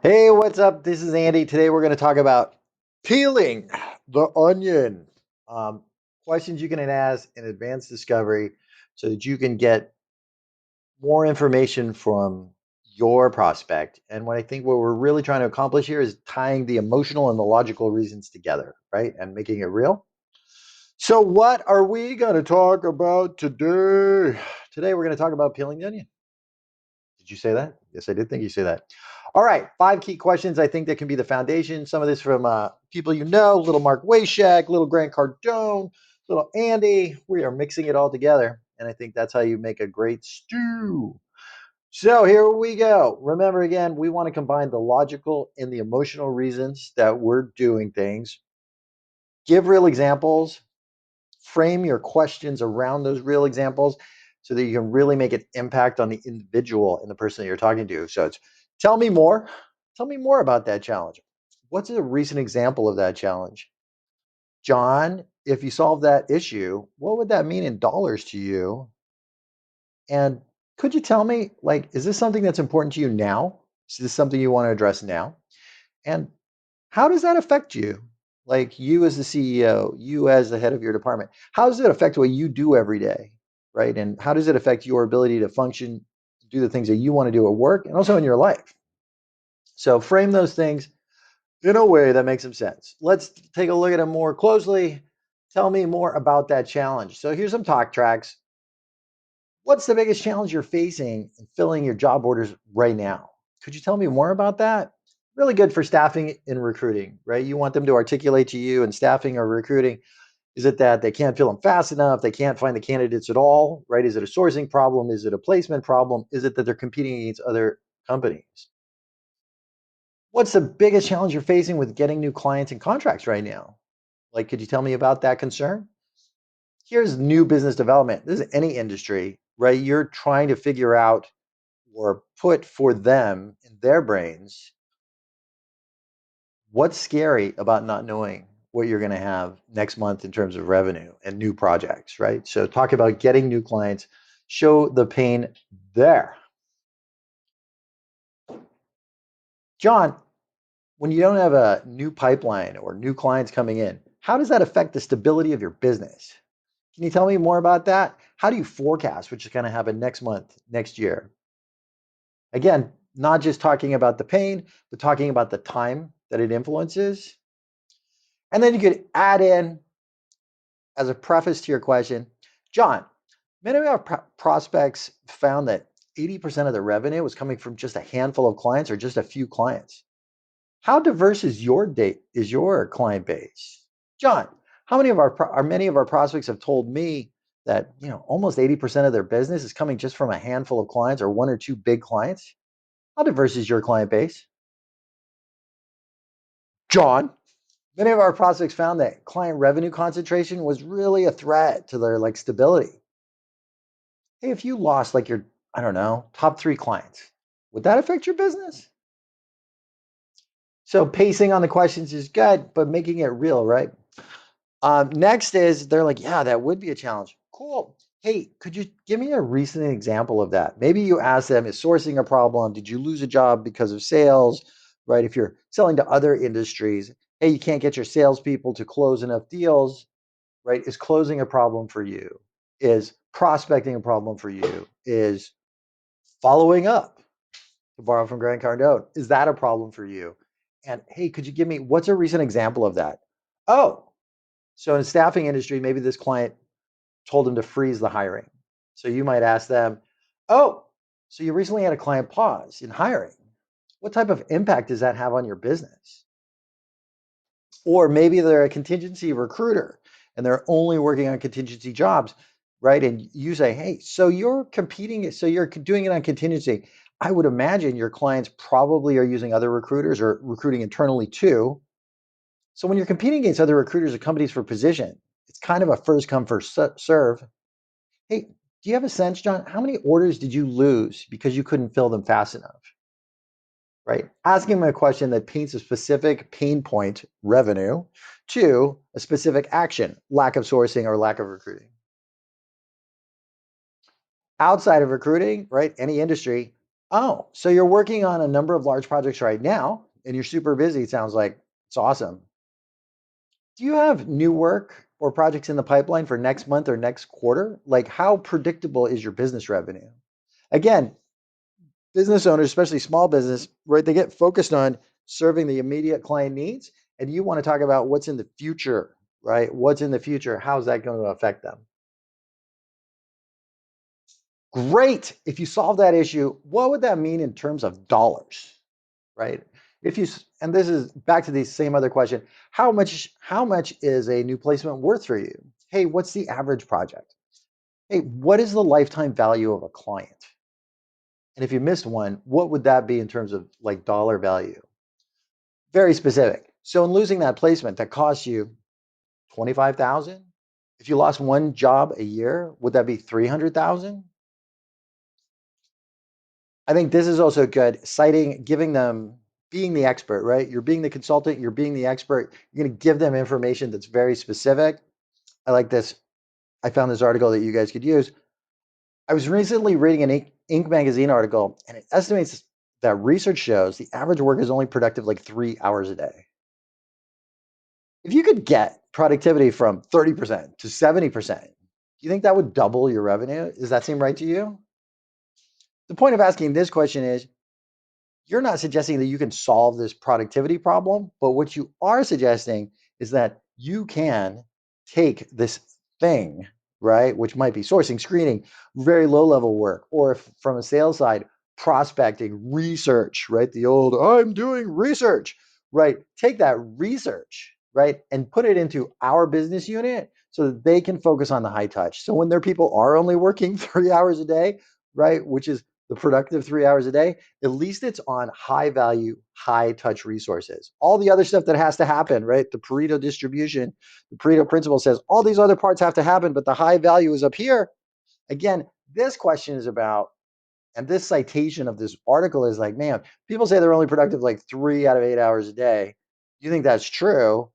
Hey, what's up? This is Andy. Today we're going to talk about peeling the onion. Um, Questions you can ask in advanced discovery so that you can get more information from your prospect. And what I think what we're really trying to accomplish here is tying the emotional and the logical reasons together, right? And making it real. So, what are we going to talk about today? Today, we're going to talk about peeling the onion. Did you say that? Yes, I did think you say that. All right, 5 key questions I think that can be the foundation. Some of this from people you know, little Mark Wayshak, little Grant Cardone, little Andy. We are mixing it all together, and I think that's how you make a great stew. So here we go. Remember again, we want to combine the logical and the emotional reasons that we're doing things. Give real examples, frame your questions around those real examples so that you can really make an impact on the individual and the person that you're talking to. So it's tell me more. Tell me more about that challenge. What's a recent example of that challenge? John, if you solve that issue, what would that mean in dollars to you? And could you tell me, like, is this something that's important to you now? Is this something you want to address now? And how does that affect you? Like you as the CEO, you as the head of your department, how does it affect what you do every day? Right. And how does it affect your ability to function, do the things that you want to do at work and also in your life? So frame those things in a way that makes some sense. Let's take a look at them more closely. Tell me more about that challenge. So here's some talk tracks. What's the biggest challenge you're facing in filling your job orders right now? Could you tell me more about that? Really good for staffing and recruiting, right? You want them to articulate to you in staffing or recruiting. Is it that they can't fill them fast enough? They can't find the candidates at all, right? Is it a sourcing problem? Is it a placement problem? Is it that they're competing against other companies? What's the biggest challenge you're facing with getting new clients and contracts right now? Like, could you tell me about that concern? Here's new business development. This is any industry, right? You're trying to figure out or put for them in their brains what's scary about not knowing what you're going to have next month in terms of revenue and new projects, right? So talk about getting new clients, show the pain there. John, when you don't have a new pipeline or new clients coming in, how does that affect the stability of your business? Can you tell me more about that? How do you forecast which is going to happen next month, next year? Again, not just talking about the pain, but talking about the time that it influences. And then you could add in, as a preface to your question, John, many of our prospects found that 80% of their revenue was coming from just a handful of clients or just a few clients. How diverse is your client base? John, how many of many of our prospects have told me that almost 80% of their business is coming just from a handful of clients or one or two big clients? How diverse is your client base? John, many of our prospects found that client revenue concentration was really a threat to their stability. Hey, if you lost like your, I don't know, top 3 clients, would that affect your business? So pacing on the questions is good, but making it real, right? Next is they're like, yeah, that would be a challenge. Cool. Hey, could you give me a recent example of that? Maybe you ask them, is sourcing a problem? Did you lose a job because of sales? Right? If you're selling to other industries, hey, you can't get your salespeople to close enough deals, right? Is closing a problem for you? Is prospecting a problem for you? Is following up, to borrow from Grant Cardone, is that a problem for you? And hey, could you give me what's a recent example of that? Oh, so in the staffing industry, maybe this client told them to freeze the hiring. So you might ask them, oh, so you recently had a client pause in hiring. What type of impact does that have on your business? Or maybe they're a contingency recruiter and they're only working on contingency jobs, right? And you say, hey, so you're competing, so you're doing it on contingency. I would imagine your clients probably are using other recruiters or recruiting internally too. So when you're competing against other recruiters or companies for position, it's kind of a first come, first serve. Hey, do you have a sense, John? How many orders did you lose because you couldn't fill them fast enough? Right? Asking them a question that paints a specific pain point, revenue, to a specific action, lack of sourcing or lack of recruiting. Outside of recruiting, right? Any industry, Oh, so you're working on a number of large projects right now and you're super busy. It sounds like it's awesome. Do you have new work or projects in the pipeline for next month or next quarter? Like, how predictable is your business revenue? Again, business owners, especially small business, right, they get focused on serving the immediate client needs. And you want to talk about what's in the future, right? What's in the future? How's that going to affect them? Great. If you solve that issue, what would that mean in terms of dollars, right? If you, and this is back to the same other question, how much is a new placement worth for you? Hey, what's the average project? Hey, what is the lifetime value of a client? And if you missed one, what would that be in terms of like dollar value? Very specific. So in losing that placement that costs you 25,000, if you lost one job a year, would that be 300,000? I think this is also good, citing, giving them, being the expert, right? You're being the consultant, you're being the expert. You're going to give them information that's very specific. I like this. I found this article that you guys could use. I was recently reading an Inc. magazine article, and it estimates that research shows the average worker is only productive like 3 hours a day. If you could get productivity from 30% to 70%, do you think that would double your revenue? Does that seem right to you? The point of asking this question is you're not suggesting that you can solve this productivity problem, but what you are suggesting is that you can take this thing, right, which might be sourcing, screening, very low level work, or if from a sales side, prospecting, research, right? The old, I'm doing research, right? Take that research, right, and put it into our business unit so that they can focus on the high touch. So when their people are only working 3 hours a day, right, which is the productive 3 hours a day, at least it's on high value, high touch resources. All the other stuff that has to happen, right? The Pareto distribution, the Pareto principle says all these other parts have to happen, but the high value is up here. Again, this question is about, and this citation of this article is like, man, people say they're only productive like 3 out of 8 hours a day. Do you think that's true?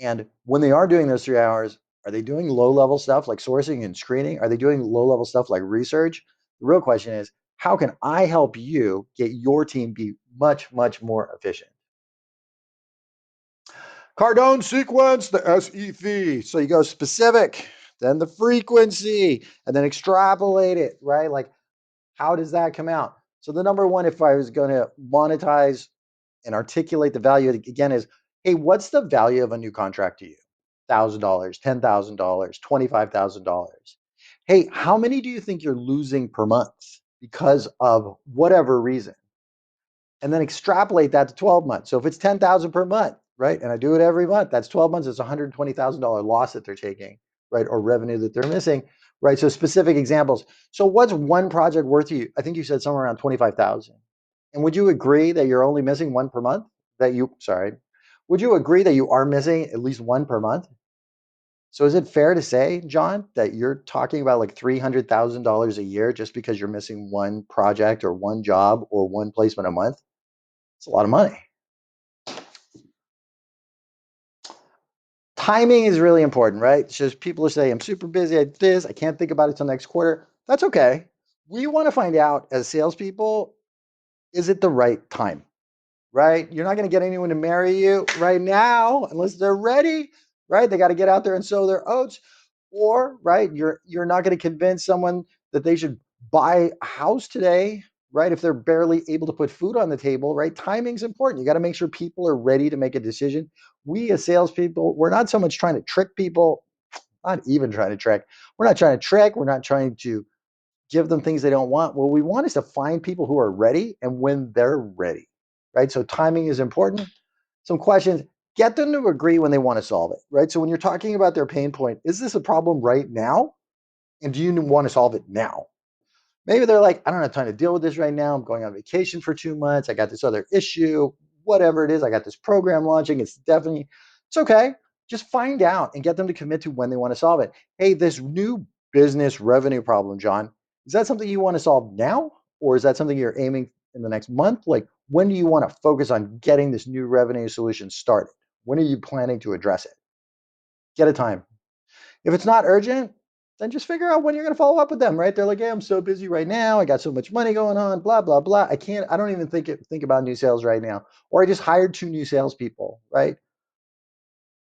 And when they are doing those 3 hours, are they doing low level stuff like sourcing and screening? Are they doing low level stuff like research? The real question is, how can I help you get your team be much, much more efficient? Cardone sequence, the SEV. So you go specific, then the frequency, and then extrapolate it, right? Like, how does that come out? So the number one, if I was going to monetize and articulate the value again, is hey, what's the value of a new contract to you? $1,000, $10,000, $25,000. Hey, how many do you think you're losing per month because of whatever reason? And then extrapolate that to 12 months. So if it's 10,000 per month, right? And I do it every month, that's 12 months, it's $120,000 loss that they're taking, right? Or revenue that they're missing, right? So specific examples. So what's one project worth to you? I think you said somewhere around 25,000. And would you agree that you're only missing one per month? Would you agree that you are missing at least one per month? So is it fair to say, John, that you're talking about like $300,000 a year just because you're missing one project or one job or one placement a month? It's a lot of money. Timing is really important, right? It's just people are saying, I'm super busy at this, I can't think about it till next quarter. That's okay. We want to find out as salespeople, is it the right time? Right? You're not going to get anyone to marry you right now unless they're ready, right? They got to get out there and sow their oats. Or, right, you're not going to convince someone that they should buy a house today, right? If they're barely able to put food on the table, right? Timing's important. You got to make sure people are ready to make a decision. We as salespeople, we're not so much trying to trick people, not even trying to trick. We're not trying to trick. We're not trying to give them things they don't want. What we want is to find people who are ready and when they're ready, right? So timing is important. Some questions, get them to agree when they want to solve it, right? So when you're talking about their pain point, is this a problem right now? And do you want to solve it now? Maybe they're like, I don't have time to deal with this right now. I'm going on vacation for 2 months. I got this other issue, whatever it is. I got this program launching. It's okay. Just find out and get them to commit to when they want to solve it. Hey, this new business revenue problem, John, is that something you want to solve now? Or is that something you're aiming in the next month? Like, when do you want to focus on getting this new revenue solution started? When are you planning to address it? Get a time. If it's not urgent, then just figure out when you're going to follow up with them, right? They're like, hey, I'm so busy right now. I got so much money going on, blah, blah, blah. I don't even think about new sales right now. Or I just hired 2 new salespeople, right?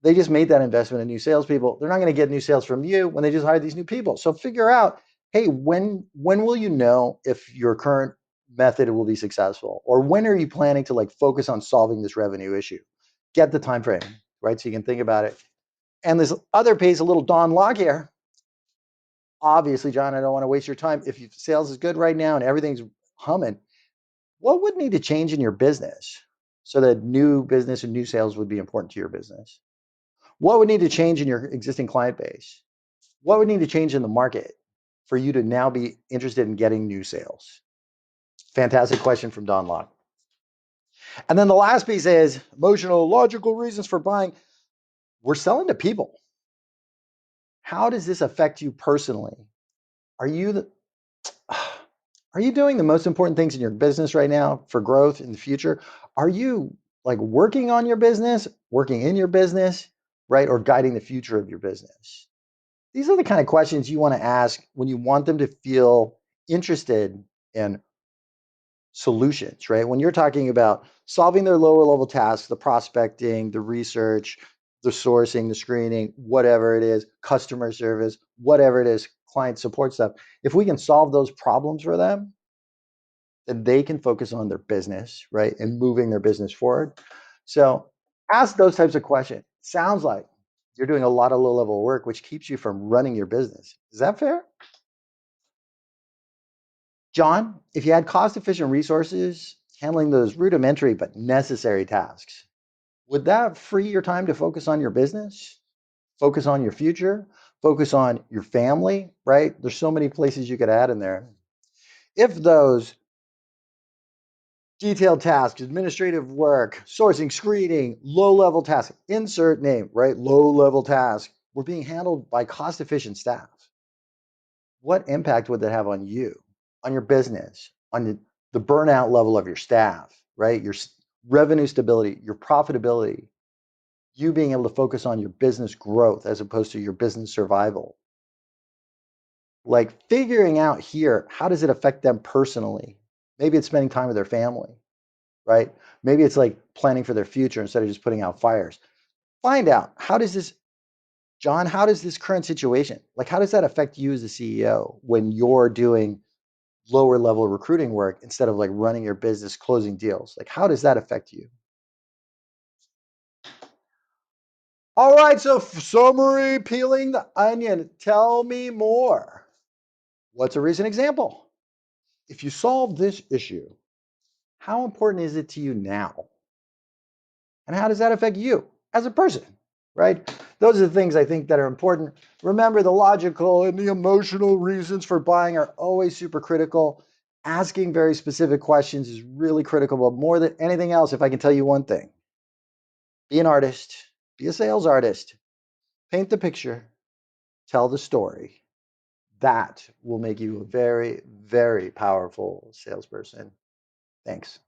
They just made that investment in new salespeople. They're not going to get new sales from you when they just hired these new people. So figure out, hey, when will you know if your current method will be successful? Or when are you planning to like focus on solving this revenue issue? Get the time frame, right? So you can think about it. And this other piece, a little Don log here. Obviously, John, I don't want to waste your time. If your sales is good right now and everything's humming, what would need to change in your business so that new business and new sales would be important to your business? What would need to change in your existing client base? What would need to change in the market for you to now be interested in getting new sales? Fantastic question from Don Locke. And then the last piece is emotional, logical reasons for buying. We're selling to people. How does this affect you personally? Are you the, are you doing the most important things in your business right now for growth in the future? Are you like working on your business, working in your business, right? Or guiding the future of your business? These are the kind of questions you want to ask when you want them to feel interested in solutions, right? When you're talking about solving their lower level tasks, the prospecting, the research, the sourcing, the screening, whatever it is, customer service, whatever it is, client support stuff. If we can solve those problems for them, then they can focus on their business, right? And moving their business forward. So ask those types of questions. Sounds like you're doing a lot of low level work, which keeps you from running your business. Is that fair? John, if you had cost efficient resources handling those rudimentary but necessary tasks, would that free your time to focus on your business, focus on your future, focus on your family, right? There's so many places you could add in there. If those detailed tasks, administrative work, sourcing, screening, low level tasks, insert name, right? Low level tasks were being handled by cost efficient staff. What impact would that have on you, on your business, on the burnout level of your staff, right? Your revenue stability, your profitability, you being able to focus on your business growth as opposed to your business survival. Like figuring out here, how does it affect them personally? Maybe it's spending time with their family, right? Maybe it's like planning for their future instead of just putting out fires. Find out, how does this, John, how does this current situation, like how does that affect you as a CEO when you're doing lower level recruiting work instead of like running your business, closing deals? Like how does that affect you? All right, so summary, peeling the onion. Tell me more. What's a recent example? If you solve this issue, how important is it to you now? And how does that affect you as a person, right? Those are the things I think that are important. Remember, the logical and the emotional reasons for buying are always super critical. Asking very specific questions is really critical, but more than anything else, if I can tell you one thing, be an artist, be a sales artist, paint the picture, tell the story. That will make you a very, very powerful salesperson. Thanks.